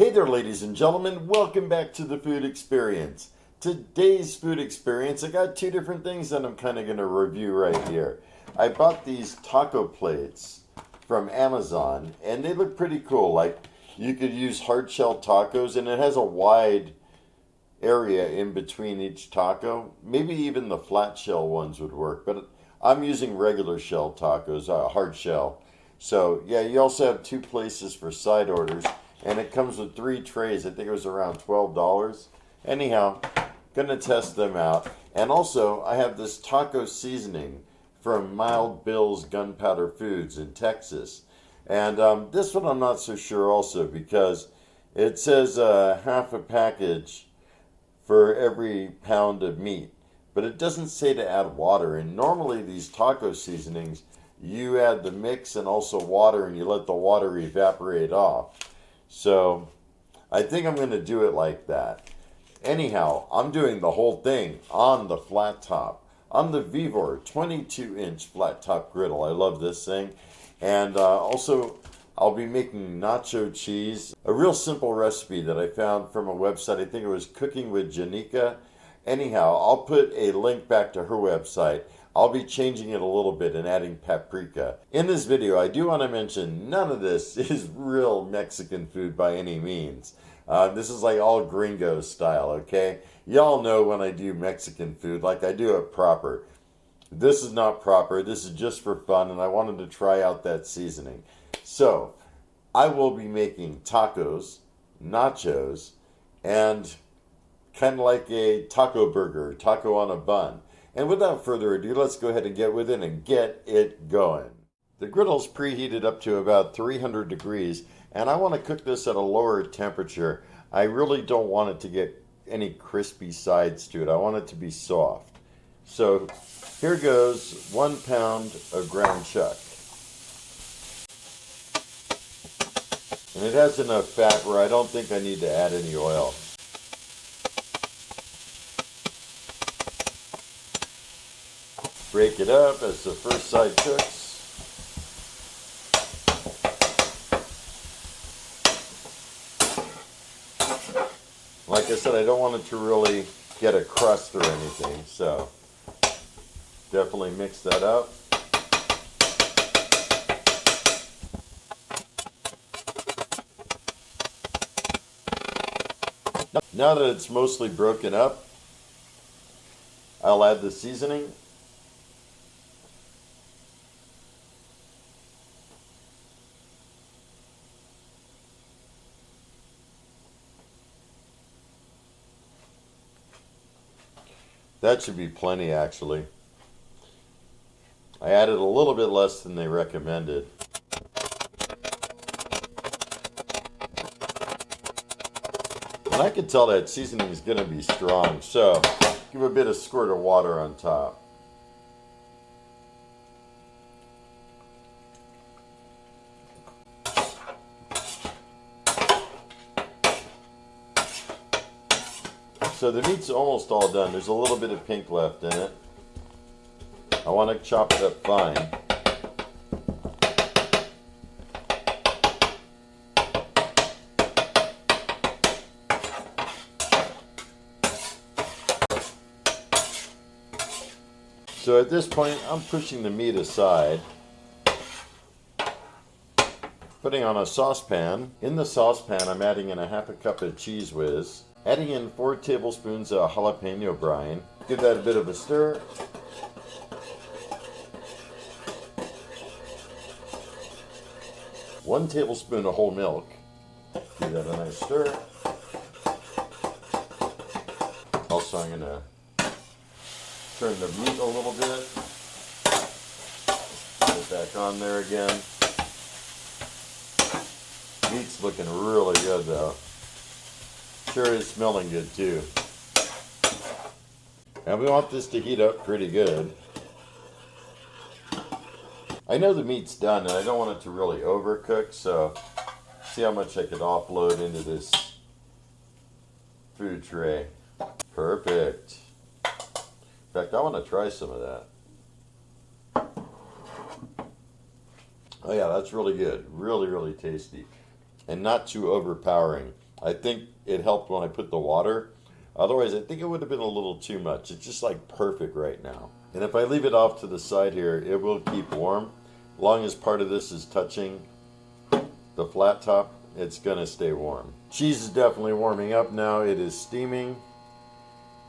Hey there, ladies and gentlemen. Welcome back to the Food Experience. Today's Food Experience, I got two different things that I'm kind of going to review right here. I bought these taco plates from Amazon, and they look pretty cool. Like, you could use hard shell tacos, and it has a wide area in between each taco. Maybe even the flat shell ones would work, but I'm using regular shell tacos, hard shell. So, yeah, you also have two places for side orders. And it comes with 3 trays. I think it was around $12. Anyhow, gonna test them out. And also, I have this taco seasoning from Mild Bill's Gunpowder Foods in Texas. And this one I'm not so sure also, because it says half a package for every pound of meat. But it doesn't say to add water. And normally these taco seasonings, you add the mix and also water, and you let the water evaporate off. So, I think I'm going to do it like that. Anyhow, I'm doing the whole thing on the flat top. On the Vivor 22-inch flat top griddle. I love this thing. And also, I'll be making nacho cheese. A real simple recipe that I found from a website. I think it was Cooking with Janika. Anyhow, I'll put a link back to her website. I'll be changing it a little bit and adding paprika. In this video, I do want to mention none of this is real Mexican food by any means. This is like all gringo style, okay? Y'all know when I do Mexican food, like I do it proper. This is not proper. This is just for fun, and I wanted to try out that seasoning. So, I will be making tacos, nachos, and kind of like a taco burger, taco on a bun. And without further ado, let's go ahead and get with it and get it going. The griddle's preheated up to about 300 degrees, and I want to cook this at a lower temperature. I really don't want it to get any crispy sides to it. I want it to be soft. So here goes 1 pound of ground chuck. And it has enough fat where I don't think I need to add any oil. Break it up as the first side cooks. Like I said, I don't want it to really get a crust or anything, so definitely mix that up. Now that it's mostly broken up, I'll add the seasoning. That should be plenty, actually. I added a little bit less than they recommended. And I can tell that seasoning is going to be strong, so give a bit of squirt of water on top. So the meat's almost all done. There's a little bit of pink left in it. I want to chop it up fine. So at this point, I'm pushing the meat aside, putting on a saucepan. In the saucepan, I'm adding in a half a cup of cheese whiz. Adding in 4 tablespoons of jalapeno brine. Give that a bit of a stir. One tablespoon of whole milk. Give that a nice stir. Also, I'm going to turn the meat a little bit. Put it back on there again. Meat's looking really good though. Sure is smelling good too. And we want this to heat up pretty good. I know the meat's done and I don't want it to really overcook, so see how much I could offload into this food tray. Perfect. In fact, I want to try some of that. Oh yeah, that's really good. Really, really tasty. And not too overpowering. I think it helped when I put the water. Otherwise, I think it would have been a little too much. It's just like perfect right now. And if I leave it off to the side here, it will keep warm. As long as part of this is touching the flat top, it's gonna stay warm. Cheese is definitely warming up now. It is steaming.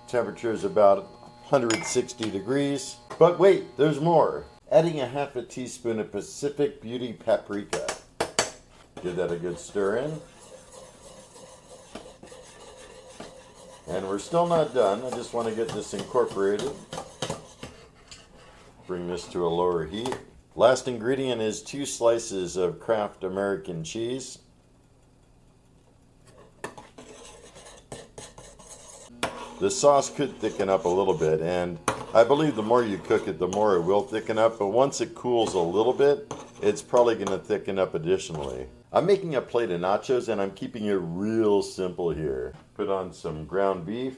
Temperature is about 160 degrees. But wait, there's more. Adding a half a teaspoon of Pacific Beauty paprika. Give that a good stir in. And we're still not done. I just want to get this incorporated. Bring this to a lower heat. Last ingredient is 2 slices of Kraft American cheese. The sauce could thicken up a little bit, and I believe the more you cook it, the more it will thicken up, but once it cools a little bit, it's probably going to thicken up additionally. I'm making a plate of nachos, and I'm keeping it real simple here. Put on some ground beef.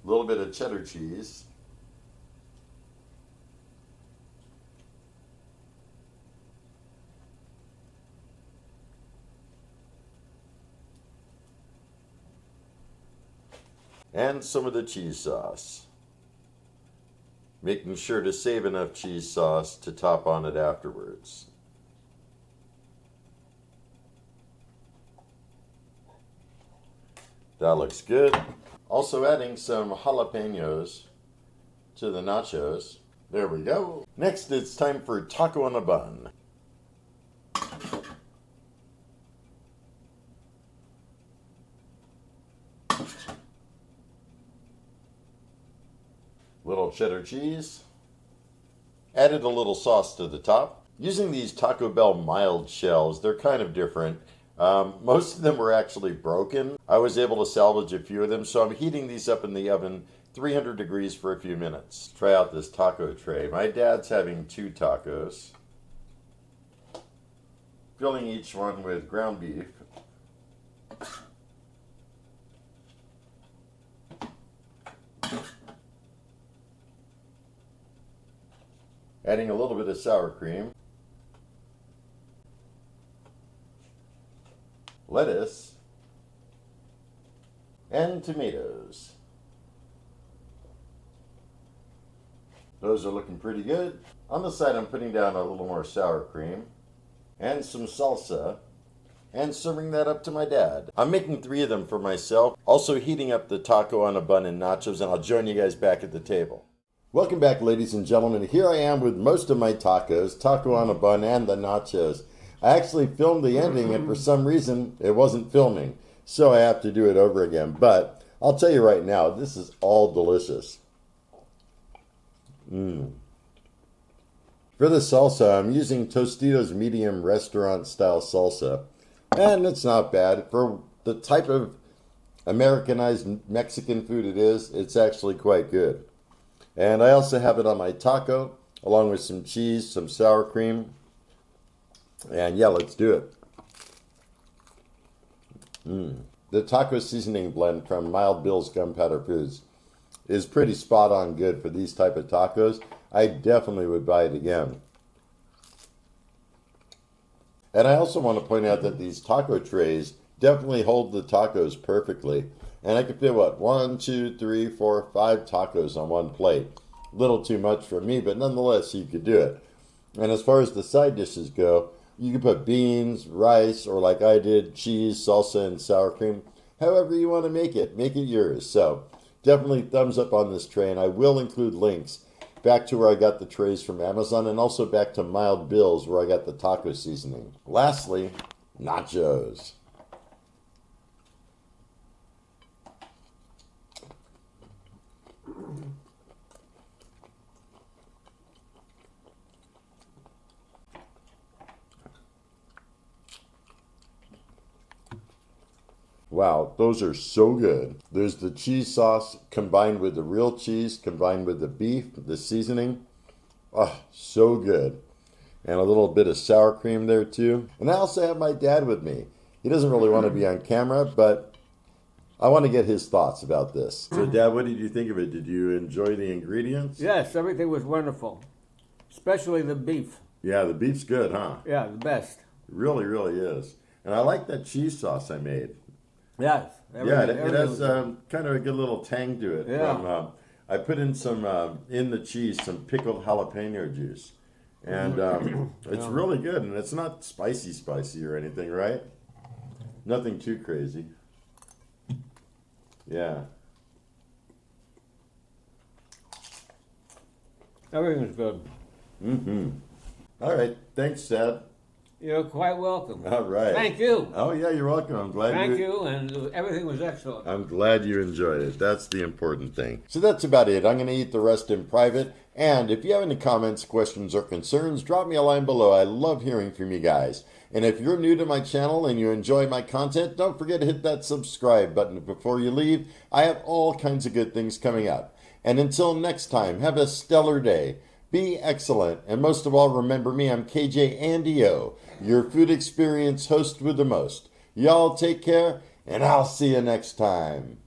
A little bit of cheddar cheese. And some of the cheese sauce. Making sure to save enough cheese sauce to top on it afterwards. That looks good. Also adding some jalapenos to the nachos. There we go. Next, it's time for taco on a bun. Little cheddar cheese. Added a little sauce to the top. Using these Taco Bell mild shells, they're kind of different. Most of them were actually broken. I was able to salvage a few of them, so I'm heating these up in the oven 300 degrees for a few minutes. Try out this taco tray. My dad's having 2 tacos. Filling each one with ground beef. Adding a little bit of sour cream. Lettuce. And tomatoes. Those are looking pretty good. On the side, I'm putting down a little more sour cream and some salsa and serving that up to my dad. I'm making 3 of them for myself, also heating up the taco on a bun and nachos, and I'll join you guys back at the table. Welcome back, ladies and gentlemen. Here I am with most of my tacos, taco on a bun and the nachos. I actually filmed the ending, and for some reason, it wasn't filming, so I have to do it over again. But I'll tell you right now, this is all delicious. For the salsa, I'm using Tostitos medium restaurant style salsa, and it's not bad. For the type of Americanized Mexican food it is, it's actually quite good. And I also have it on my taco, along with some cheese, some sour cream. And yeah, let's do it. The taco seasoning blend from Mild Bill's Gunpowder Foods is pretty spot on good for these type of tacos. I definitely would buy it again. And I also want to point out that these taco trays definitely hold the tacos perfectly. And I could fit, what, 1, 2, 3, 4, 5 tacos on one plate. A little too much for me, but nonetheless, you could do it. And as far as the side dishes go, you can put beans, rice, or like I did, cheese, salsa, and sour cream. However you want to make it yours. So definitely thumbs up on this tray, and I will include links back to where I got the trays from Amazon, and also back to Mild Bill's where I got the taco seasoning. Lastly, nachos. Wow, those are so good. There's the cheese sauce combined with the real cheese, combined with the beef, the seasoning. Oh, so good. And a little bit of sour cream there too. And I also have my dad with me. He doesn't really want to be on camera, but I want to get his thoughts about this. So, Dad, what did you think of it? Did you enjoy the ingredients? Yes, everything was wonderful, especially the beef. Yeah, the beef's good, huh? Yeah, the best. It really, really is. And I like that cheese sauce I made. Yes. Yeah, it has kind of a good little tang to it. Yeah. From, I put in some, in the cheese, some pickled jalapeno juice. And it's really good. And it's not spicy or anything, right? Nothing too crazy. Yeah. Everything's good. Mm-hmm. All right. Thanks, Dad. You're quite welcome. All right. Thank you. Oh, yeah, you're welcome. I'm glad Thank you, and everything was excellent. I'm glad you enjoyed it. That's the important thing. So that's about it. I'm going to eat the rest in private. And if you have any comments, questions, or concerns, drop me a line below. I love hearing from you guys. And if you're new to my channel and you enjoy my content, don't forget to hit that subscribe button before you leave. I have all kinds of good things coming up. And until next time, have a stellar day. Be excellent, and most of all, remember me, I'm KJ Andy O, your food experience host with the most. Y'all take care, and I'll see you next time.